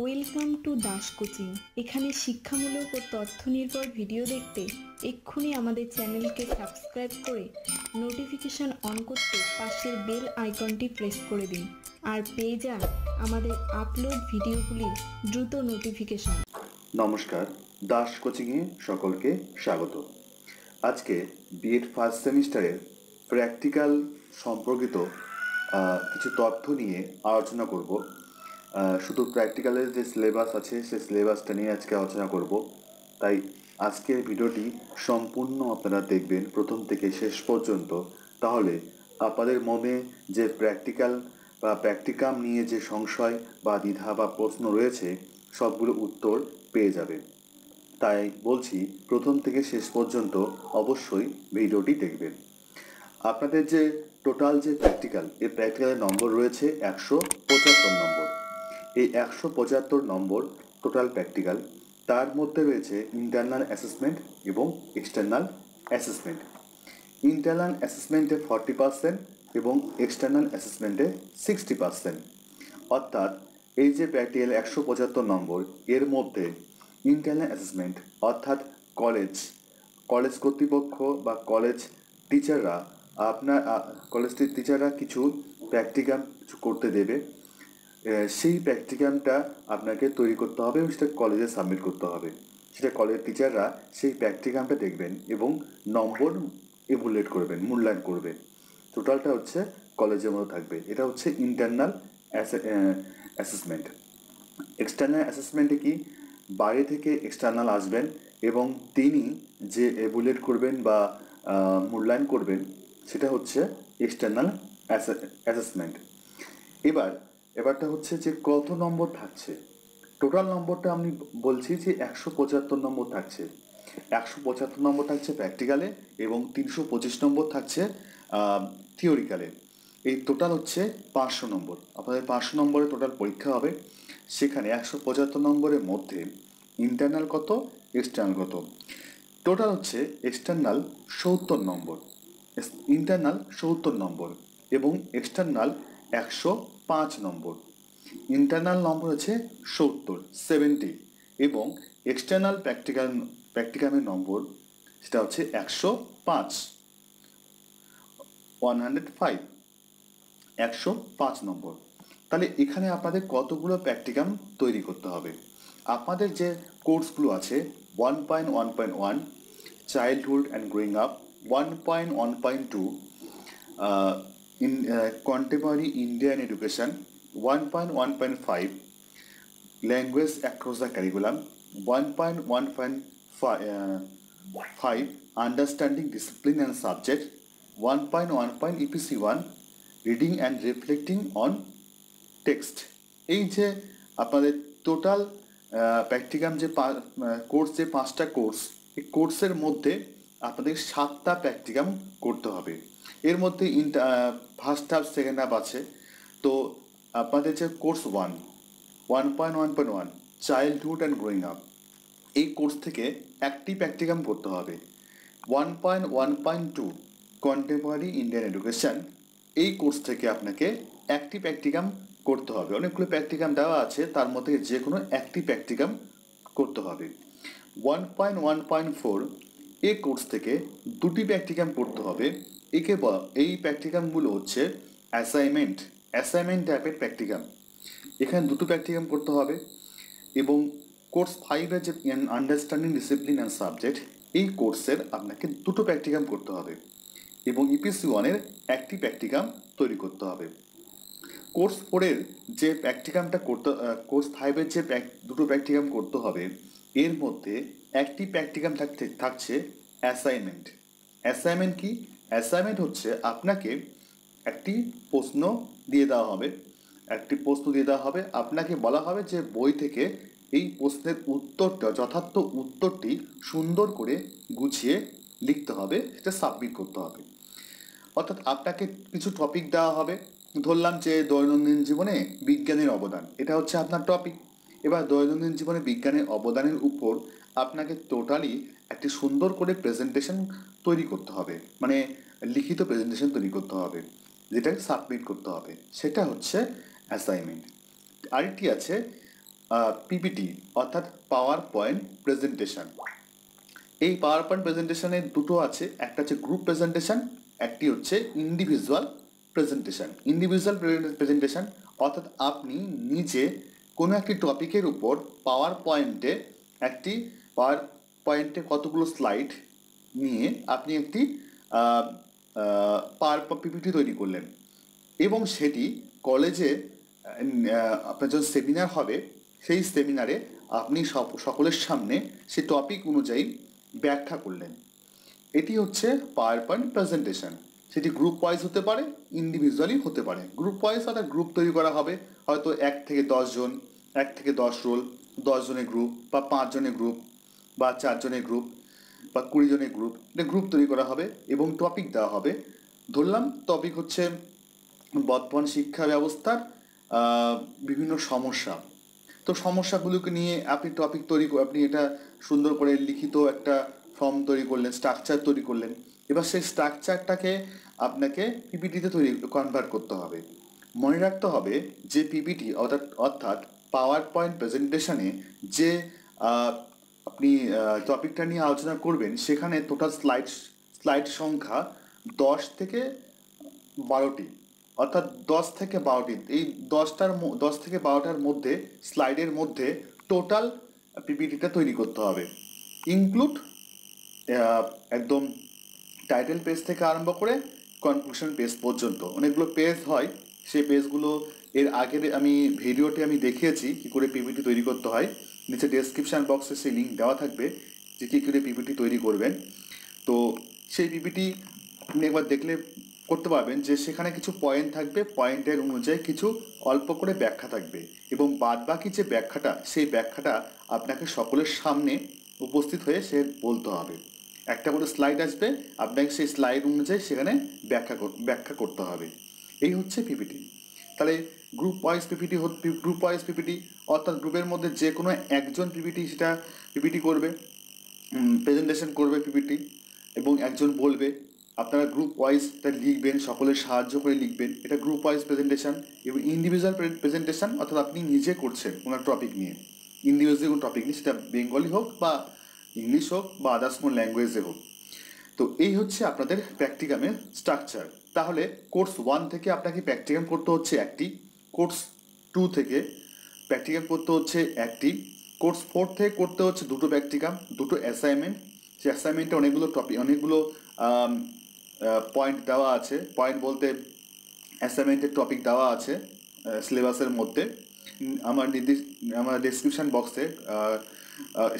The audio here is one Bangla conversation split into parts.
Welcome to Das coaching. এখানে শিক্ষামূলক ও তথ্য নির্ভর ভিডিও দেখতে এক্ষুনি আমাদের চ্যানেলকে সাবস্ক্রাইব করে নোটিফিকেশন অন করতে পাশের বেল আইকনটি প্রেস করে দিন আর পেয়ে যান আমাদের আপলোড ভিডিওগুলির দ্রুত নোটিফিকেশন। নমস্কার, দাস কোচিংয়ে সকলকে স্বাগত। আজকে বিএড ফার্স্ট সেমিস্টারের প্র্যাকটিক্যাল সম্পর্কিত কিছু তথ্য নিয়ে আলোচনা করব। শুধু প্র্যাকটিক্যালের যে সিলেবাস আছে সেই সিলেবাসটা নিয়ে আজকে আলোচনা করব। তাই আজকের ভিডিওটি সম্পূর্ণ আপনারা দেখবেন প্রথম থেকে শেষ পর্যন্ত, তাহলে আপনাদের মনে যে প্র্যাকটিক্যাল বা প্র্যাকটিকাম নিয়ে যে সংশয় বা দ্বিধা বা প্রশ্ন রয়েছে সবগুলো উত্তর পেয়ে যাবে। তাই বলছি প্রথম থেকে শেষ পর্যন্ত অবশ্যই ভিডিওটি দেখবেন। আপনাদের যে টোটাল যে প্র্যাকটিক্যাল, এই প্র্যাকটিক্যালের নম্বর রয়েছে 175 নম্বর। এই 175 নম্বর টোটাল প্র্যাকটিক্যাল, তার মধ্যে রয়েছে ইন্টারনাল অ্যাসেসমেন্ট এবং এক্সটার্নাল অ্যাসেসমেন্ট। ইন্টারনাল অ্যাসেসমেন্টে 40% এবং এক্সটার্নাল অ্যাসেসমেন্টে 60%। অর্থাৎ এই যে প্র্যাকটিক্যাল 175 নম্বর, এর মধ্যে ইন্টারনাল অ্যাসেসমেন্ট অর্থাৎ কলেজ কর্তৃপক্ষ বা কলেজ টিচাররা কলেজটির টিচাররা কিছু প্র্যাকটিকাম করতে দেবে। সেই প্র্যাকটিকামটা আপনাকে তৈরি করতে হবে এবং সেটা কলেজে সাবমিট করতে হবে। সেটা কলেজের টিচাররা সেই প্র্যাকটিকামটা দেখবেন এবং নম্বর ইভ্যালুয়েট করবেন, মূল্যায়ন করবেন। টোটালটা হচ্ছে কলেজের মধ্যে থাকবে। এটা হচ্ছে ইন্টারনাল অ্যাসেসমেন্ট। এক্সটার্নাল অ্যাসেসমেন্টে কি, বাইরে থেকে এক্সটার্নাল আসবেন এবং তিনি যে ইভ্যালুয়েট করবেন বা মূল্যায়ন করবেন সেটা হচ্ছে এক্সটার্নাল অ্যাসেসমেন্ট। এবারটা হচ্ছে যে কত নম্বর থাকছে। টোটাল নম্বরটা আমি বলছি যে 175 নম্বর থাকছে। 175 নম্বর থাকছে প্র্যাকটিক্যালে এবং 325 নম্বর থাকছে থিওরিক্যালে। এই টোটাল হচ্ছে 500 নম্বর। আপনাদের 500 নম্বরের টোটাল পরীক্ষা হবে। সেখানে 175 নম্বরের মধ্যে ইন্টারনাল কত, এক্সটার্নাল কত। টোটাল হচ্ছে এক্সটার্নাল 70 নম্বর, ইন্টারনাল 70 নম্বর এবং এক্সটার্নাল 105 নম্বর। ইন্টারনাল নম্বর হচ্ছে 70 এবং এক্সটার্নাল প্র্যাকটিকামের নম্বর সেটা হচ্ছে 105 নম্বর। তাহলে এখানে আপনাদের কতগুলো প্র্যাকটিকাম তৈরি করতে হবে। আপনাদের যে কোর্সগুলো আছে 1.1.1 childhood and growing up, 1.1.2 in contemporary Indian education, 1.1.5 language across the curriculum, 1.1.5 understanding discipline and subject, 1.1 EPC1 reading and reflecting on text। এই যে আপনাদের টোটাল প্র্যাকটিকাম যে কোর্স, যে 5টা কোর্স, এই কোর্সের মধ্যে আপনাদের 7টা প্র্যাকটিকাম করতে হবে। এর মধ্যে ফার্স্ট হাফ সেকেন্ড হাফ আছে। তো আপনাদের যে course 1.1.1 childhood and growing up, এই কোর্স থেকে একটি প্র্যাকটিকাম করতে হবে। 1.1.2 কন্টেম্পোরারি ইন্ডিয়ান এডুকেশন, এই কোর্স থেকে আপনাকে একটি প্র্যাকটিকাম করতে হবে। অনেকগুলো প্র্যাকটিকাম দেওয়া আছে, তার মধ্যে যে কোনো একটি প্র্যাকটিকাম করতে হবে। 1.1.4 এই কোর্স থেকে দুটি প্র্যাকটিকাম করতে হবে। এই প্র্যাকটিকামগুলো হচ্ছে অ্যাসাইনমেন্ট টাইপের প্র্যাকটিকাম। এখানে দুটো প্র্যাকটিকাম করতে হবে। এবং কোর্স 5-এর যে আন্ডারস্ট্যান্ডিং ডিসিপ্লিন অ্যান্ড সাবজেক্ট, এই কোর্সের আপনাকে দুটো প্র্যাকটিকাম করতে হবে এবং EPC1-এর একটি প্র্যাকটিকাম তৈরি করতে হবে। কোর্স 4-এর যে প্র্যাকটিকামটা কোর্স 5-এর যে দুটো প্র্যাকটিকাম করতে হবে, এর মধ্যে একটি প্র্যাকটিকাম থাকছে অ্যাসাইনমেন্ট। অ্যাসাইনমেন্ট কি? অ্যাসাইনমেন্ট হচ্ছে আপনাকে একটি প্রশ্ন দিয়ে দেওয়া হবে। আপনাকে বলা হবে যে বই থেকে এই প্রশ্নের উত্তরটা, যথার্থ উত্তরটি সুন্দর করে গুছিয়ে লিখতে হবে, সেটা সাবমিট করতে হবে। অর্থাৎ আপনাকে কিছু টপিক দেওয়া হবে। ধরলাম যে দৈনন্দিন জীবনে বিজ্ঞানের অবদান, এটা হচ্ছে আপনার টপিক। এবার দৈনন্দিন জীবনে বিজ্ঞানের অবদানের উপর আপনাকে টোটালি একটি সুন্দর করে প্রেজেন্টেশন তৈরি করতে হবে, মানে লিখিত প্রেজেন্টেশন তৈরি করতে হবে, যেটাকে সাবমিট করতে হবে। সেটা হচ্ছে অ্যাসাইনমেন্ট। আরেকটি আছে পিপিটি অর্থাৎ পাওয়ার পয়েন্ট প্রেজেন্টেশন। এই পাওয়ার পয়েন্ট প্রেজেন্টেশনে দুটো আছে, একটা হচ্ছে গ্রুপ প্রেজেন্টেশন, একটি হচ্ছে ইন্ডিভিজুয়াল প্রেজেন্টেশন। ইন্ডিভিজুয়াল প্রেজেন্টেশন অর্থাৎ আপনি নিজে কোনো একটি টপিকের উপর পাওয়ার পয়েন্টে কতগুলো স্লাইড নিয়ে আপনি একটি পিপিটি তৈরি করলেন এবং সেটি কলেজে আপনার যখন সেমিনার হবে সেই সেমিনারে আপনি সকলের সামনে সেই টপিক অনুযায়ী ব্যাখ্যা করলেন। এটি হচ্ছে পাওয়ার পয়েন্ট প্রেজেন্টেশন। সেটি গ্রুপ ওয়াইজ হতে পারে, ইন্ডিভিজুয়ালি হতে পারে। গ্রুপ ওয়াইজ অর্থাৎ গ্রুপ তৈরি করা হবে, হয়তো 1 থেকে 10 জন, 1 থেকে 10 রোল, 10 জনের গ্রুপ বা 5 জনের গ্রুপ বা 4 জনের গ্রুপ বা 20 জনের গ্রুপ, এটা গ্রুপ তৈরি করা হবে এবং টপিক দেওয়া হবে। ধরলাম টপিক হচ্ছে বর্তমান শিক্ষা ব্যবস্থার বিভিন্ন সমস্যা। তো সমস্যাগুলোকে নিয়ে আপনি টপিক আপনি এটা সুন্দর করে লিখিত একটা ফর্ম তৈরি করলেন, স্ট্রাকচার তৈরি করলেন। এবার সেই স্ট্রাকচারটাকে আপনাকে পিপিটিতে কনভার্ট করতে হবে। মনে রাখতে হবে যে পিপিটি অর্থাৎ পাওয়ার পয়েন্ট প্রেজেন্টেশনে যে আপনি টপিকটা নিয়ে আলোচনা করবেন সেখানে টোটাল স্লাইড সংখ্যা 10 থেকে 12টি, অর্থাৎ 10 থেকে 12টি। এই 10 থেকে 12টার মধ্যে স্লাইডের মধ্যে টোটাল পিপিটিটা তৈরি করতে হবে, ইনক্লুড একদম টাইটেল পেজ থেকে আরম্ভ করে কনক্লুশন পেজ পর্যন্ত অনেকগুলো পেজ হয়। সেই পেজগুলো এর আগের ভিডিওতে আমি দেখিয়েছি কী করে পিপিটি তৈরি করতে হয়। নিচে ডেসক্রিপশান বক্সে সেই লিঙ্ক দেওয়া থাকবে যে কী করে পিপিটি তৈরি করবেন। তো সেই পিপিটি আপনি একবার দেখলে করতে পারবেন যে সেখানে কিছু পয়েন্ট থাকবে, পয়েন্টের অনুযায়ী কিছু অল্প করে ব্যাখ্যা থাকবে এবং বাদবাকি যে ব্যাখ্যাটা সেই ব্যাখ্যাটা আপনাকে সকলের সামনে উপস্থিত হয়ে সে বলতে হবে। একটা করে স্লাইড আসবে, আপনাকে সেই স্লাইড অনুযায়ী সেখানে ব্যাখ্যা করতে হবে। এই হচ্ছে পিপিটি। তাহলে গ্রুপ ওয়াইজ পিপিটি অর্থাৎ গ্রুপের মধ্যে যে কোনো একজন সেটা পিপিটি করবে, প্রেজেন্টেশন করবে পিপিটি এবং একজন বলবে। আপনারা গ্রুপ ওয়াইজ এটা লিখবেন, সকলের সাহায্য করে লিখবেন। এটা গ্রুপ ওয়াইজ প্রেজেন্টেশন। এবং ইন্ডিভিজুয়াল প্রেজেন্টেশন অর্থাৎ আপনি নিজে করছেন কোনো টপিক নিয়ে, ইন্ডিভিজুয়াল কোনো টপিক নিয়ে, সেটা বেঙ্গলি হোক বা ইংলিশ হোক বা আদার্স কোনো ল্যাঙ্গুয়েজে হোক। তো এই হচ্ছে আপনাদের প্র্যাকটিকামের স্ট্রাকচার। তাহলে কোর্স 1 থেকে আপনাকে প্র্যাকটিকাম করতে হচ্ছে একটি, কোর্স 2 থেকে প্র্যাকটিকাম করতে হচ্ছে একটি, কোর্স 4 থেকে করতে হচ্ছে দুটো প্র্যাকটিকাম, দুটো অ্যাসাইনমেন্ট। সেই অ্যাসাইনমেন্টে অনেকগুলো পয়েন্ট দেওয়া আছে। পয়েন্ট বলতে অ্যাসাইনমেন্টের টপিক দেওয়া আছে সিলেবাসের মধ্যে। আমার ডেসক্রিপশান বক্সে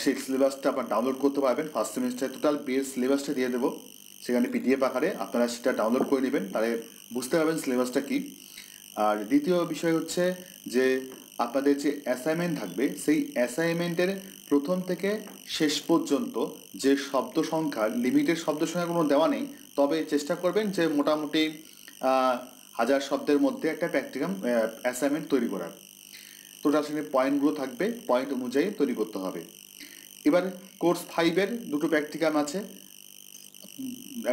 সেই সিলেবাসটা আপনার ডাউনলোড করতে পারবেন। ফার্স্ট সেমিস্টার টোটাল বেস সিলেবাসটা দিয়ে দেবো, সেখানে পিডিএফ আকারে আপনারা সেটা ডাউনলোড করে নেবেন, তাহলে বুঝতে পারবেন সিলেবাসটা কী। আর দ্বিতীয় বিষয় হচ্ছে যে আপনাদের যে অ্যাসাইনমেন্ট থাকবে সেই অ্যাসাইনমেন্টের প্রথম থেকে শেষ পর্যন্ত যে শব্দ সংখ্যা, লিমিটেড শব্দ সংখ্যা কোনো দেওয়া নেই, তবে চেষ্টা করবেন যে মোটামুটি 1000 শব্দের মধ্যে একটা প্র্যাকটিকাম অ্যাসাইনমেন্ট তৈরি করার। টোটাল সেখানে পয়েন্টগুলো থাকবে, পয়েন্ট অনুযায়ী তৈরি করতে হবে। এবার কোর্স 5-এর দুটো প্র্যাকটিকাম আছে,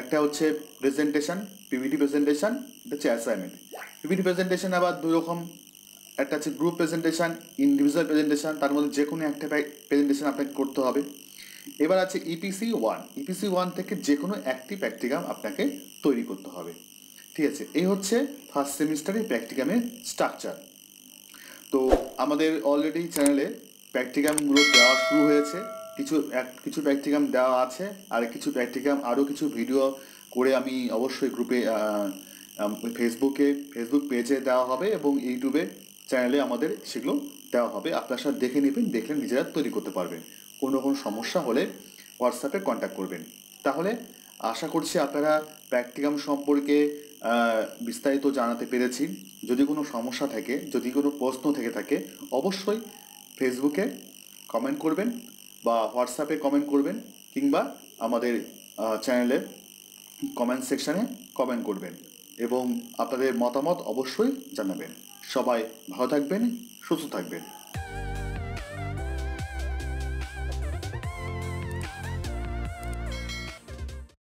একটা হচ্ছে প্রেজেন্টেশন, পিপিটি প্রেজেন্টেশন, এটা হচ্ছে অ্যাসাইনমেন্ট। পিপিটি প্রেজেন্টেশন আবার দুই রকম, একটা হচ্ছে গ্রুপ প্রেজেন্টেশন, ইন্ডিভিজুয়াল প্রেজেন্টেশন, তার মধ্যে যে কোনো একটা প্রেজেন্টেশন আপনাকে করতে হবে। এবার আছে ইপিসি 1 থেকে যে কোনো একটি প্র্যাকটিকাম আপনাকে তৈরি করতে হবে। ঠিক আছে, এই হচ্ছে ফার্স্ট সেমিস্টারের প্র্যাকটিকামের স্ট্রাকচার। তো আমাদের অলরেডি চ্যানেলে প্র্যাকটিকামগুলো দেওয়া শুরু হয়েছে, কিছু প্র্যাকটিকাম দেওয়া আছে, আর কিছু প্র্যাকটিকাম আরও কিছু ভিডিও করে আমি অবশ্যই গ্রুপে ফেসবুক পেজে দেওয়া হবে এবং ইউটিউবে চ্যানেলে আমাদের সেগুলো দেওয়া হবে। আপনার সাথে দেখে নেবেন, দেখলে নিজেরা তৈরি করতে পারবেন। কোনো রকম সমস্যা হলে হোয়াটসঅ্যাপে কন্ট্যাক্ট করবেন। তাহলে আশা করছি আপনারা প্র্যাকটিকাম সম্পর্কে বিস্তারিত জানাতে পেরেছি। যদি কোনো সমস্যা থাকে, যদি কোনো প্রশ্ন থেকে থাকে, অবশ্যই ফেসবুকে কমেন্ট করবেন বা হোয়াটসঅ্যাপে কমেন্ট করবেন কিংবা আমাদের চ্যানেলে কমেন্ট সেকশানে কমেন্ট করবেন এবং আপনাদের মতামত অবশ্যই জানাবেন। সবাই ভালো থাকবেন, সুস্থ থাকবেন।